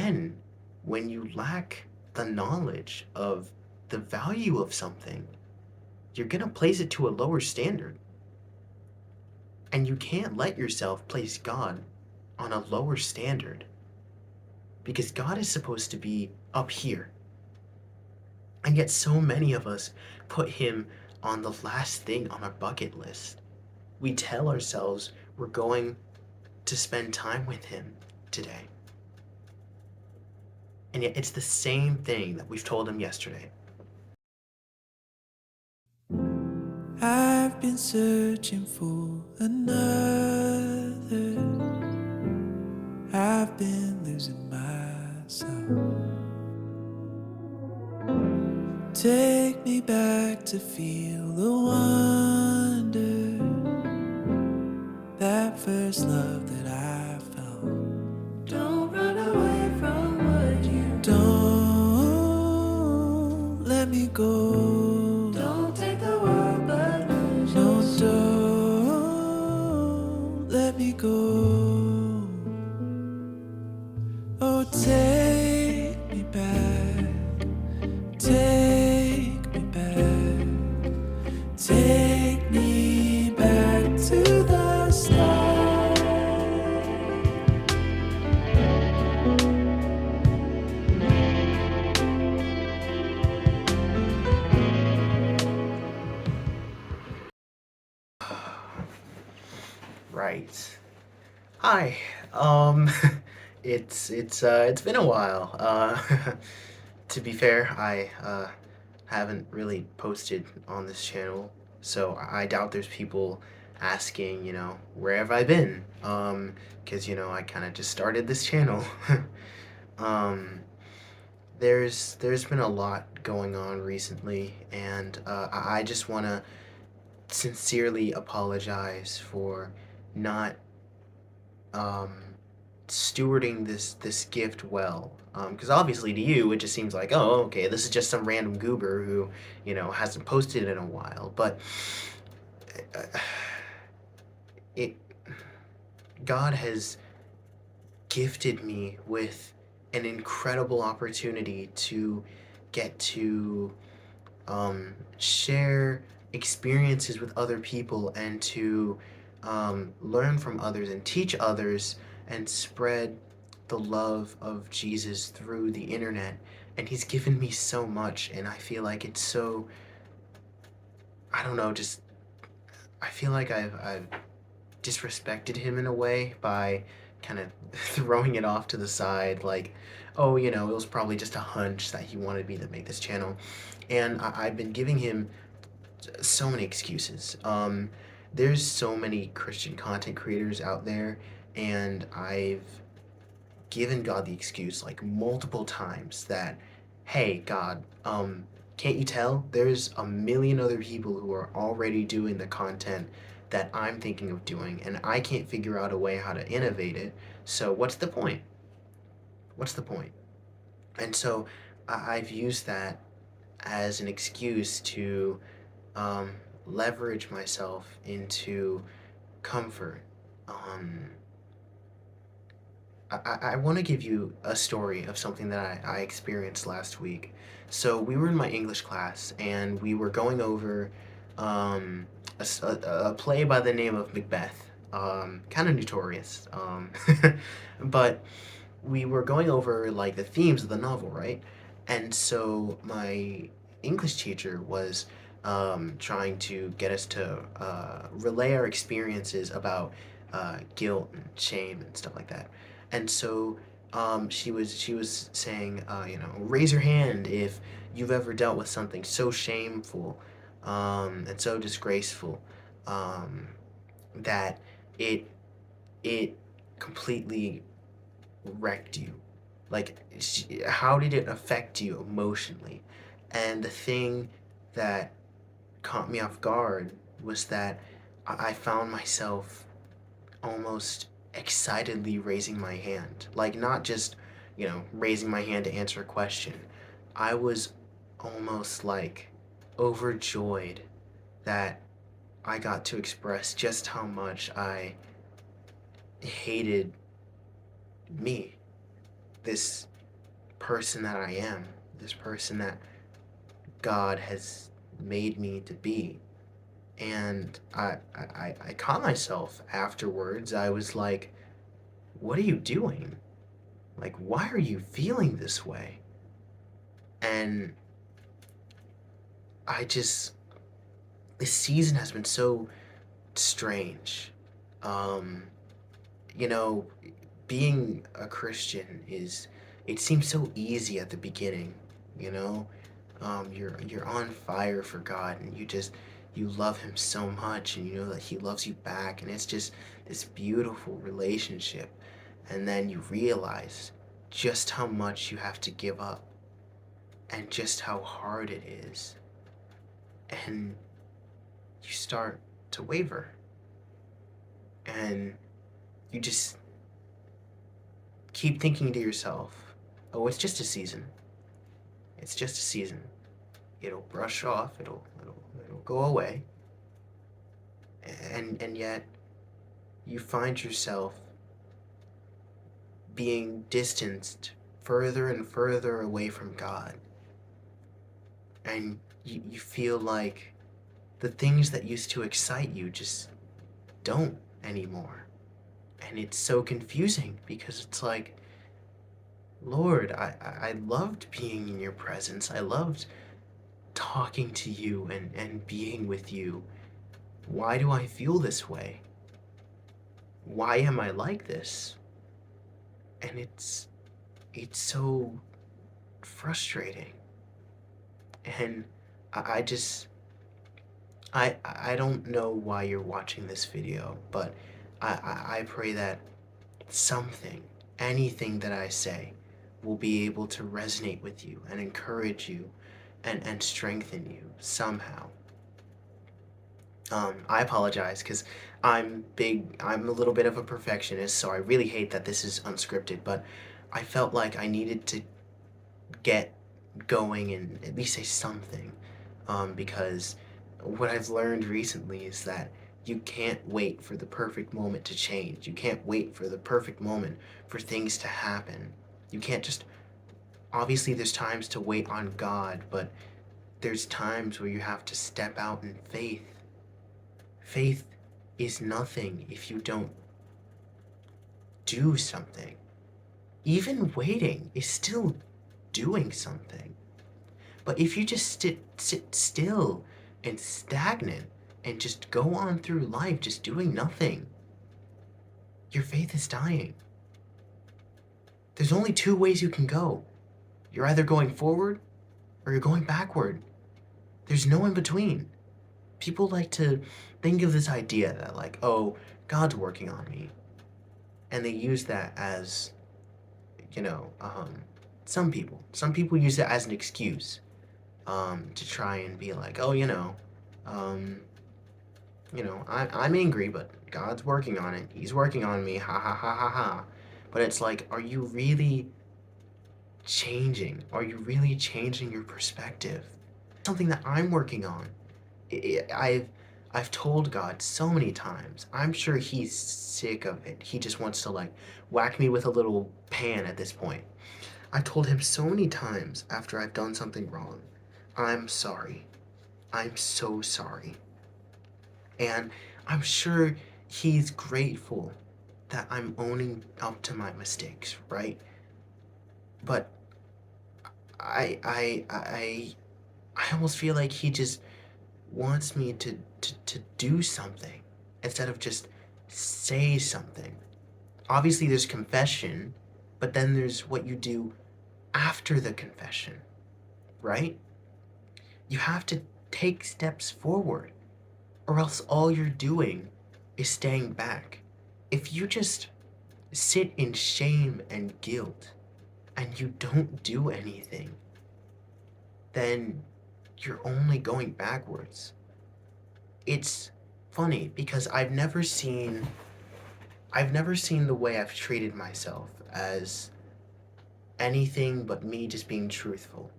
then when you lack the knowledge of the value of something, you're going to place it to a lower standard. And you can't let yourself place God on a lower standard because God is supposed to be up here. And yet, so many of us put him on the last thing on our bucket list. We tell ourselves we're going to spend time with him today. And yet, it's the same thing that we've told him yesterday. I've been searching for another. I've been losing myself. Take me back to feel the wonder, that first love that I felt. Don't run away from what you don't let me go. Don't take the world but lose yourself. Don't let me go. Oh, take me back. Take me back. Take me back to the start. Right. Hi. Um it's been a while. To be fair, I haven't really posted on this channel, so I doubt there's people asking, where have I been? Cuz I kind of just started this channel. um there's been a lot going on recently, and I just want to sincerely apologize for not um, stewarding this gift well. Because obviously to you it just seems like, oh, okay, this is just some random goober who hasn't posted in a while. But uh, it God has gifted me with an incredible opportunity to get to share experiences with other people, and to learn from others and teach others and spread the love of Jesus through the internet. And he's given me so much, and I feel like it's so, I don't know, just I feel like I've disrespected him in a way by kind of throwing it off to the side, like, oh, it was probably just a hunch that he wanted me to make this channel. And I've been giving him so many excuses. There's so many Christian content creators out there, and I've given God the excuse like multiple times that, hey, God, can't you tell? There's a million other people who are already doing the content that I'm thinking of doing, and I can't figure out a way how to innovate it. So what's the point? What's the point? And so I've used that as an excuse to um, leverage myself into comfort. Um, I want to give you a story of something that I experienced last week. So we were in my English class, and we were going over a play by the name of Macbeth. Kind of notorious. But we were going over like the themes of the novel, right? And so my English teacher was trying to get us to relay our experiences about guilt and shame and stuff like that. And so she was saying, raise your hand if you've ever dealt with something so shameful and so disgraceful, um, that it it completely wrecked you. Like, how did it affect you emotionally? And the thing that caught me off guard was that I found myself almost excitedly raising my hand. Like, not just, raising my hand to answer a question. I was almost like overjoyed that I got to express just how much I hated me, this person that I am, this person that God has made me to be. And I caught myself afterwards. I was like, what are you doing? Like, why are you feeling this way? And I just, this season has been so strange. Um, you know, being a Christian is, it seems so easy at the beginning, you know? You're on fire for God, and you love him so much, and you know that he loves you back, and it's just this beautiful relationship. And then you realize just how much you have to give up and just how hard it is. And you start to waver, and you just keep thinking to yourself, oh, it's just a season. It's just a season. It'll brush off, it'll go away. And yet you find yourself being distanced further and further away from God. And you feel like the things that used to excite you just don't anymore. And it's so confusing because it's like, Lord, I loved being in your presence. I loved talking to you and being with you. Why do I feel this way? Why am I like this? And it's so frustrating. And I just I don't know why you're watching this video, but I pray that something, anything that I say, will be able to resonate with you and encourage you and strengthen you somehow. I apologize because I'm a little bit of a perfectionist, so I really hate that this is unscripted, but I felt like I needed to get going and at least say something, because what I've learned recently is that you can't wait for the perfect moment to change. You can't wait for the perfect moment for things to happen. You can't just, obviously, there's times to wait on God, but there's times where you have to step out in faith. Faith is nothing if you don't do something. Even waiting is still doing something. But if you just sit still and stagnant and just go on through life just doing nothing, your faith is dying. There's only two ways you can go. You're either going forward or you're going backward. There's no in between. People like to think of this idea that, like, oh, God's working on me. And they use that as, you know, some people use it as an excuse, to try and be like, oh, I'm angry, but God's working on it. He's working on me. Ha ha ha ha ha. But it's like, are you really changing? Are you really changing your perspective? Something that I'm working on. I've told God so many times. I'm sure he's sick of it. He just wants to like whack me with a little pan at this point. I told him so many times after I've done something wrong, I'm sorry. I'm so sorry. And I'm sure he's grateful that I'm owning up to my mistakes, right? But I almost feel like he just wants me to do something instead of just say something. Obviously, there's confession, but then there's what you do after the confession, right? You have to take steps forward, or else all you're doing is staying back. If you just sit in shame and guilt and you don't do anything, then you're only going backwards. It's funny because I've never seen the way I've treated myself as anything but me just being truthful.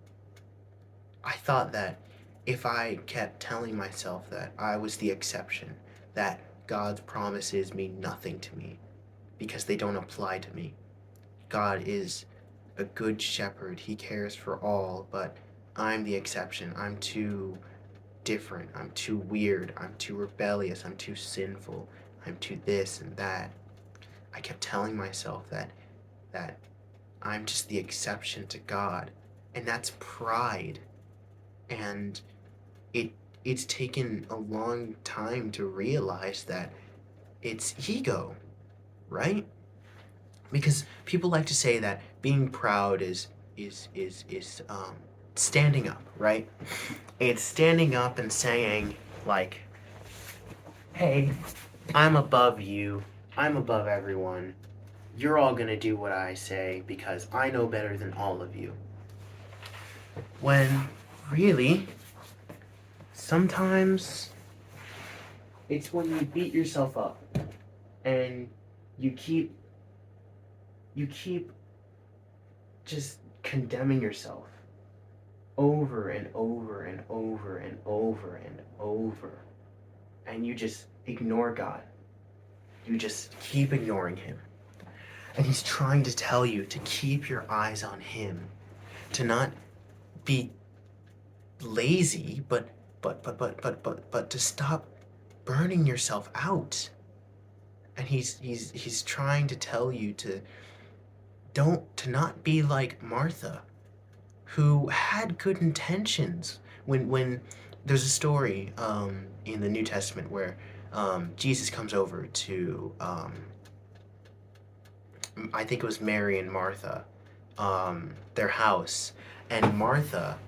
I thought that if I kept telling myself that I was the exception, that God's promises mean nothing to me because they don't apply to me. God is a good shepherd. He cares for all, but I'm the exception. I'm too different. I'm too weird. I'm too rebellious. I'm too sinful. I'm too this and that. I kept telling myself that I'm just the exception to God, and that's pride. And it it's taken a long time to realize that it's ego, right? Because people like to say that being proud is standing up, right? It's standing up and saying like, "Hey, I'm above you. I'm above everyone. You're all gonna do what I say because I know better than all of you." When really, sometimes it's when you beat yourself up and you keep you keep just condemning yourself over and over and over and over and over, and you just ignore God. You just keep ignoring him. And he's trying to tell you to keep your eyes on him, to not be lazy, but to stop burning yourself out. And he's trying to tell you to not be like Martha, who had good intentions. When there's a story in the New Testament where Jesus comes over to I think it was Mary and Martha, their house, and Martha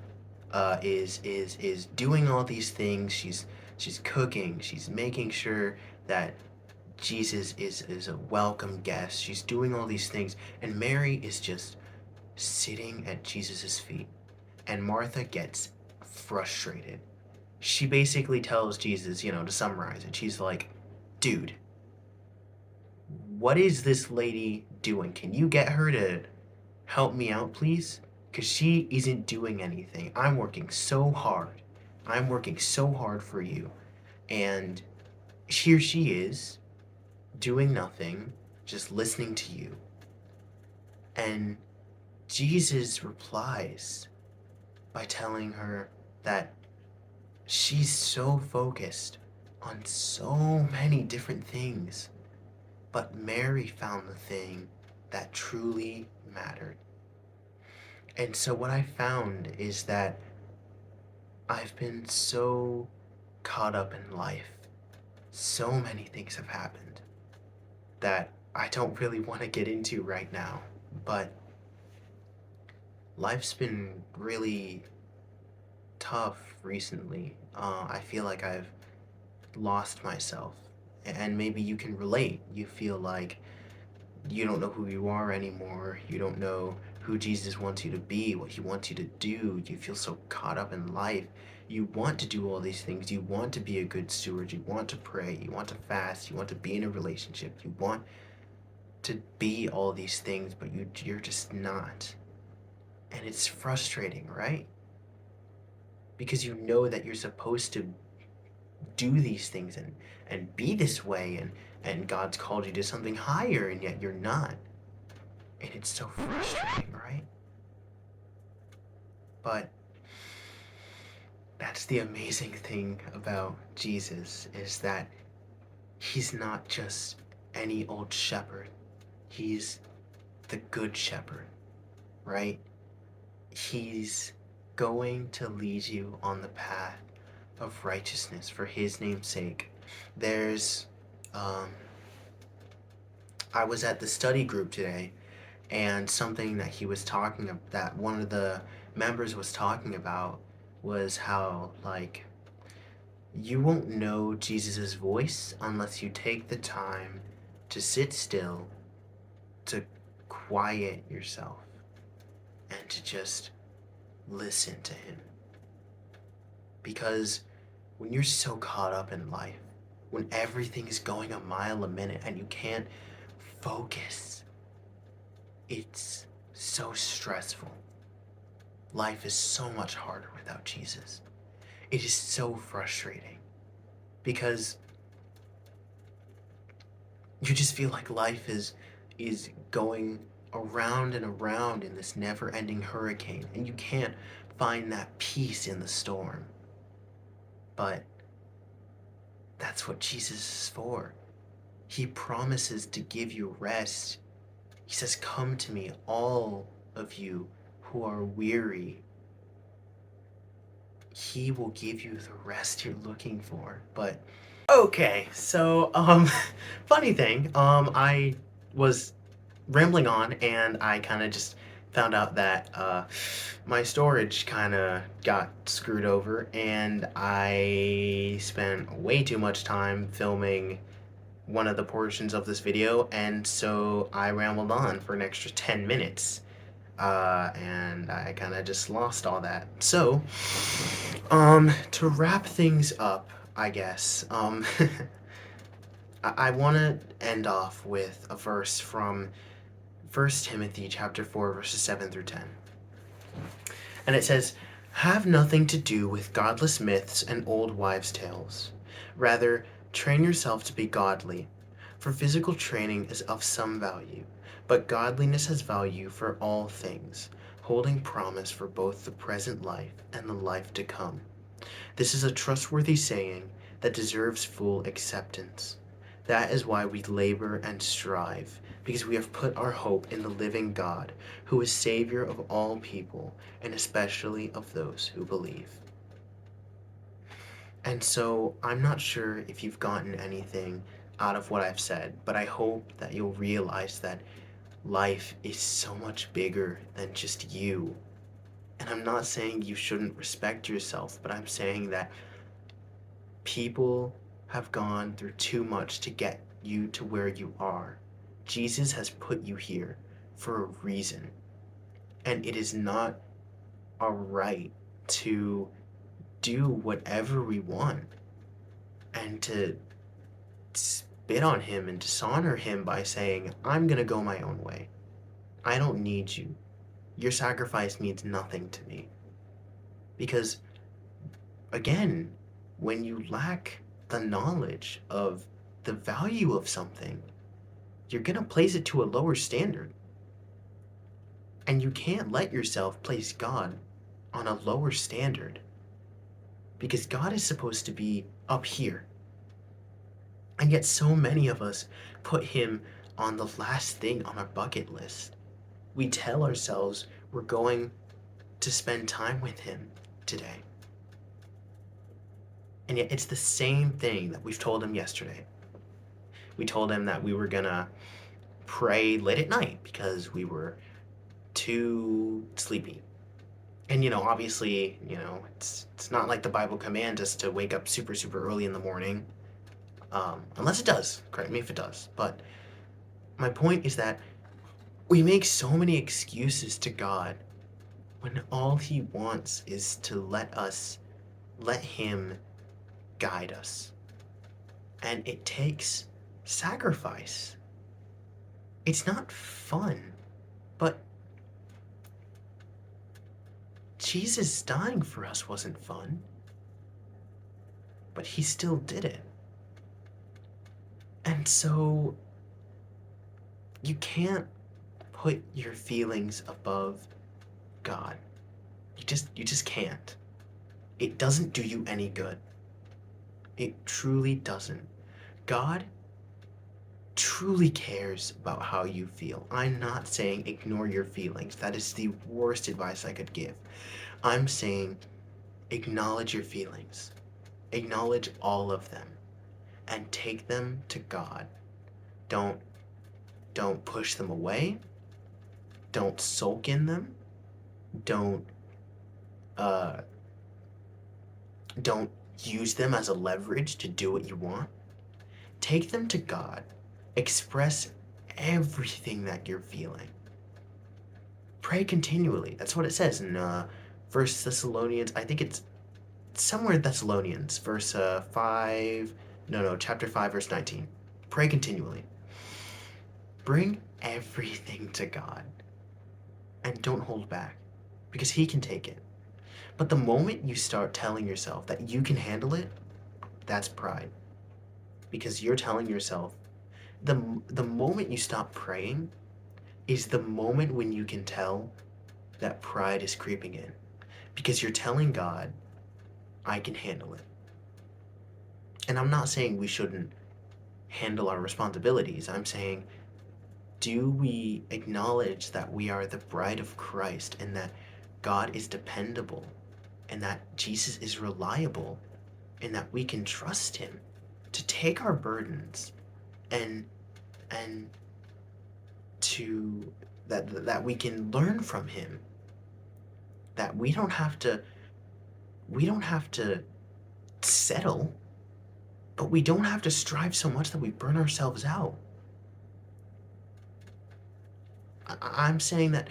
is doing all these things. She's cooking. She's making sure that Jesus is a welcome guest. She's doing all these things, and Mary is just sitting at Jesus' feet. And Martha gets frustrated. She basically tells Jesus, to summarize it, she's like, "Dude, what is this lady doing? Can you get her to help me out, please? Because she isn't doing anything. I'm working so hard. I'm working so hard for you. And here she is, doing nothing, just listening to you." And Jesus replies by telling her that she's so focused on so many different things, but Mary found the thing that truly mattered. And so what I found is that I've been so caught up in life. So many things have happened that I don't really want to get into right now, but life's been really tough recently. I feel like I've lost myself. And maybe you can relate. You feel like you don't know who you are anymore. You don't know who Jesus wants you to be, what he wants you to do. You feel so caught up in life. You want to do all these things. You want to be a good steward. You want to pray. You want to fast. You want to be in a relationship. You want to be all these things, but you're just not. And it's frustrating, right? Because you know that you're supposed to do these things and be this way, and God's called you to something higher, and yet you're not. And it's so frustrating, right? But that's the amazing thing about Jesus, is that he's not just any old shepherd. He's the good shepherd, right? He's going to lead you on the path of righteousness for his name's sake. There's I was at the study group today, and something that he was talking about, that one of the members was talking about, was how, like, you won't know Jesus' voice unless you take the time to sit still, to quiet yourself, and to just listen to him. Because when you're so caught up in life, when everything's going a mile a minute and you can't focus, it's so stressful. Life is so much harder without Jesus. It is so frustrating because you just feel like life is going around and around in this never-ending hurricane, and you can't find that peace in the storm. But that's what Jesus is for. He promises to give you rest. He says, "Come to me, all of you who are weary." He will give you the rest you're looking for. But okay, so funny thing, I was rambling on and I kind of just found out that my storage kind of got screwed over and I spent way too much time filming one of the portions of this video, and so I rambled on for an extra 10 minutes. And I kind of just lost all that. So, to wrap things up, I guess, I want to end off with a verse from 1 Timothy chapter 4, verses 7 through 10. And it says, "Have nothing to do with godless myths and old wives' tales. Rather, train yourself to be godly. For physical training is of some value, but godliness has value for all things, holding promise for both the present life and the life to come. This is a trustworthy saying that deserves full acceptance. That is why we labor and strive, because we have put our hope in the living God, who is Savior of all people, and especially of those who believe." And so I'm not sure if you've gotten anything out of what I've said, but I hope that you'll realize that life is so much bigger than just you. And I'm not saying you shouldn't respect yourself, but I'm saying that people have gone through too much to get you to where you are. Jesus has put you here for a reason. And it is not our right to do whatever we want and to spit on him and dishonor him by saying, "I'm going to go my own way. I don't need you. Your sacrifice means nothing to me." Because, again, when you lack the knowledge of the value of something, you're going to place it to a lower standard. And you can't let yourself place God on a lower standard, because God is supposed to be up here. And yet so many of us put him on the last thing on our bucket list. We tell ourselves we're going to spend time with him today. And yet it's the same thing that we've told him yesterday. We told him that we were gonna pray late at night because we were too sleepy. And obviously, it's not like the Bible commands us to wake up super, super early in the morning. Unless it does. Correct me if it does. But my point is that we make so many excuses to God when all he wants is to let him guide us. And it takes sacrifice. It's not fun, but Jesus dying for us wasn't fun, but he still did it. And so you can't put your feelings above God. You just can't. It doesn't do you any good. It truly doesn't. God truly cares about how you feel. I'm not saying ignore your feelings. That is the worst advice I could give. I'm saying acknowledge your feelings. Acknowledge all of them and take them to God. Don't push them away. Don't sulk in them. Don't use them as a leverage to do what you want. Take them to God. Express everything that you're feeling. Pray continually. That's what it says in 1 Thessalonians. I think it's somewhere in Thessalonians, chapter 5, verse 19. Pray continually. Bring everything to God. And don't hold back, because he can take it. But the moment you start telling yourself that you can handle it, that's pride. Because you're telling yourself, the moment you stop praying, is the moment when you can tell that pride is creeping in. Because you're telling God, I can handle it. And I'm not saying we shouldn't handle our responsibilities. I'm saying, do we acknowledge that we are the bride of Christ and that God is dependable and that Jesus is reliable and that we can trust him to take our burdens and and to that we can learn from him, that we don't have to settle, but we don't have to strive so much that we burn ourselves out. I'm saying that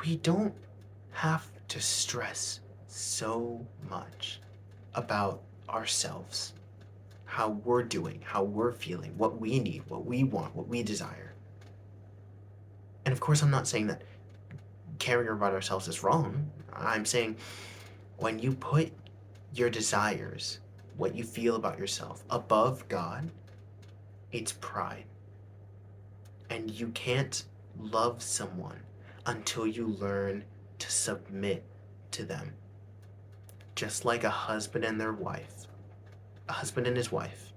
we don't have to stress so much about ourselves, how we're doing, how we're feeling, what we need, what we want, what we desire. And of course, I'm not saying that caring about ourselves is wrong. I'm saying when you put your desires, what you feel about yourself, above God, it's pride. And you can't love someone until you learn to submit to them. Just like a husband and their wife, a husband and his wife,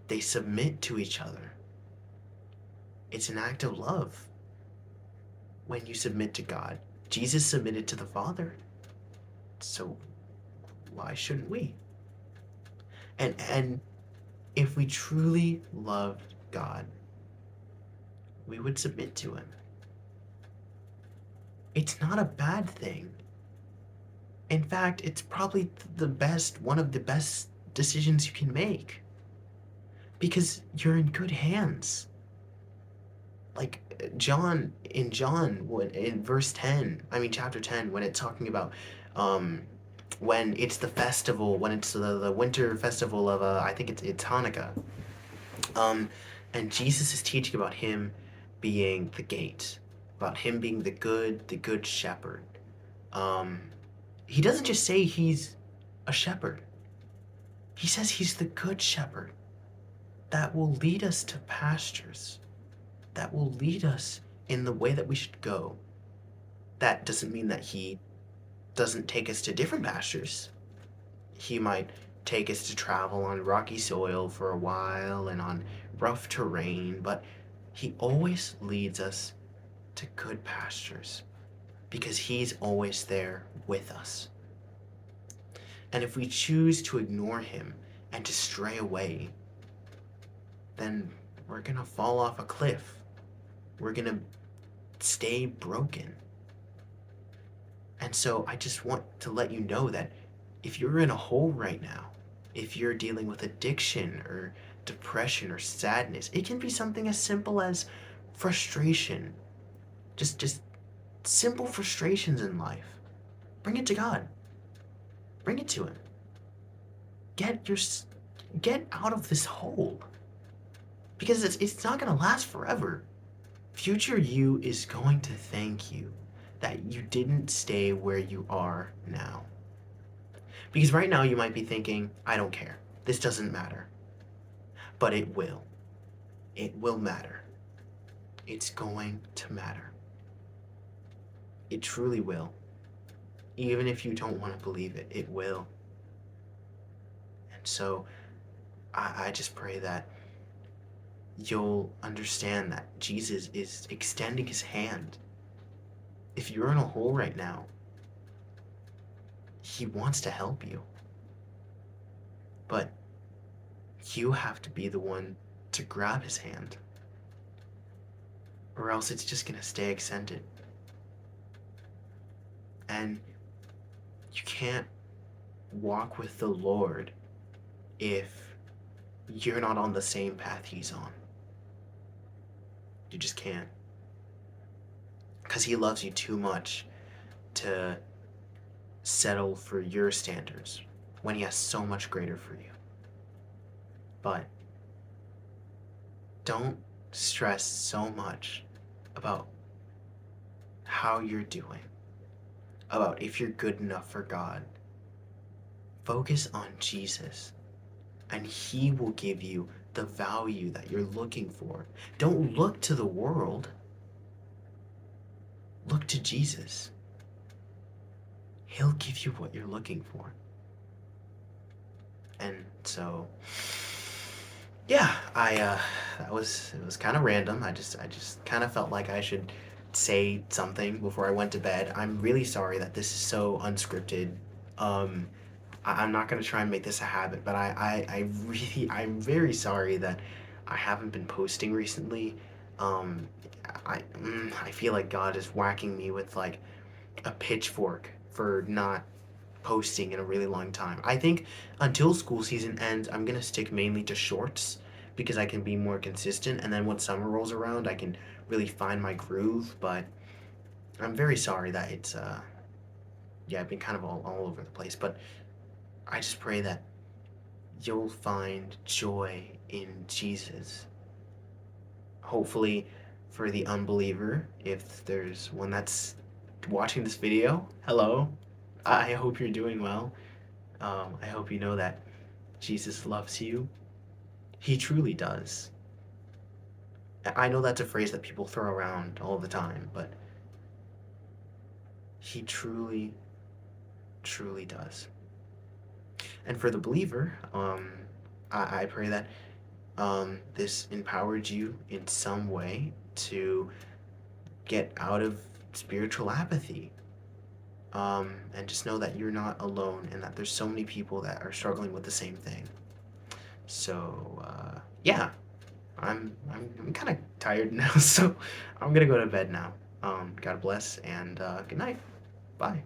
they submit to each other. It's an act of love when you submit to God. Jesus submitted to the Father, so why shouldn't we? And if we truly loved God, we would submit to him. It's not a bad thing. In fact, it's probably one of the best decisions you can make. Because you're in good hands. Like in verse 10, chapter 10, when it's talking about when it's the festival, when it's the winter festival of, I think it's Hanukkah. And Jesus is teaching about him being the gate, about him being the good shepherd. He doesn't just say he's a shepherd. He says he's the good shepherd that will lead us to pastures, that will lead us in the way that we should go. That doesn't mean that he doesn't take us to different pastures. He might take us to travel on rocky soil for a while and on rough terrain, but he always leads us to good pastures because he's always there with us. And if we choose to ignore him and to stray away, then we're gonna fall off a cliff. We're gonna stay broken. And so I just want to let you know that if you're in a hole right now, if you're dealing with addiction or depression or sadness, it can be something as simple as frustration. Just simple frustrations in life. Bring it to God. Bring it to him. Get out of this hole. Because it's not going to last forever. Future you is going to thank you that you didn't stay where you are now. Because right now you might be thinking, I don't care. This doesn't matter. But it will. It will matter. It's going to matter. It truly will. Even if you don't want to believe it, it will. And so I just pray that you'll understand that Jesus is extending his hand. If you're in a hole right now, he wants to help you. But you have to be the one to grab his hand, or else it's just going to stay extended. And you can't walk with the Lord if you're not on the same path he's on. You just can't. Because he loves you too much to settle for your standards when he has so much greater for you. But don't stress so much about how you're doing, about if you're good enough for God. Focus on Jesus, and he will give you the value that you're looking for. Don't look to the world. look to Jesus. He'll give you what you're looking for. And so, yeah, it was kind of random. I just kind of felt like I should say something before I went to bed. I'm really sorry that this is so unscripted. Um, I'm not gonna try and make this a habit, but I'm very sorry that I haven't been posting recently. Um, I feel like God is whacking me with like a pitchfork for not posting in a really long time. I think until school season ends, I'm gonna stick mainly to shorts because I can be more consistent, and then when summer rolls around, I can really find my groove. But I'm very sorry that it's yeah, I've been kind of all over the place. But I just pray that you'll find joy in Jesus. Hopefully, for the unbeliever, if there's one that's watching this video, hello. I hope you're doing well. I hope you know that Jesus loves you. He truly does. I know that's a phrase that people throw around all the time, but he truly, truly does. And for the believer, I pray that this empowered you in some way to get out of spiritual apathy. And just know that you're not alone and that there's so many people that are struggling with the same thing. So, yeah, I'm kind of tired now, so I'm gonna go to bed now. God bless and good night. Bye.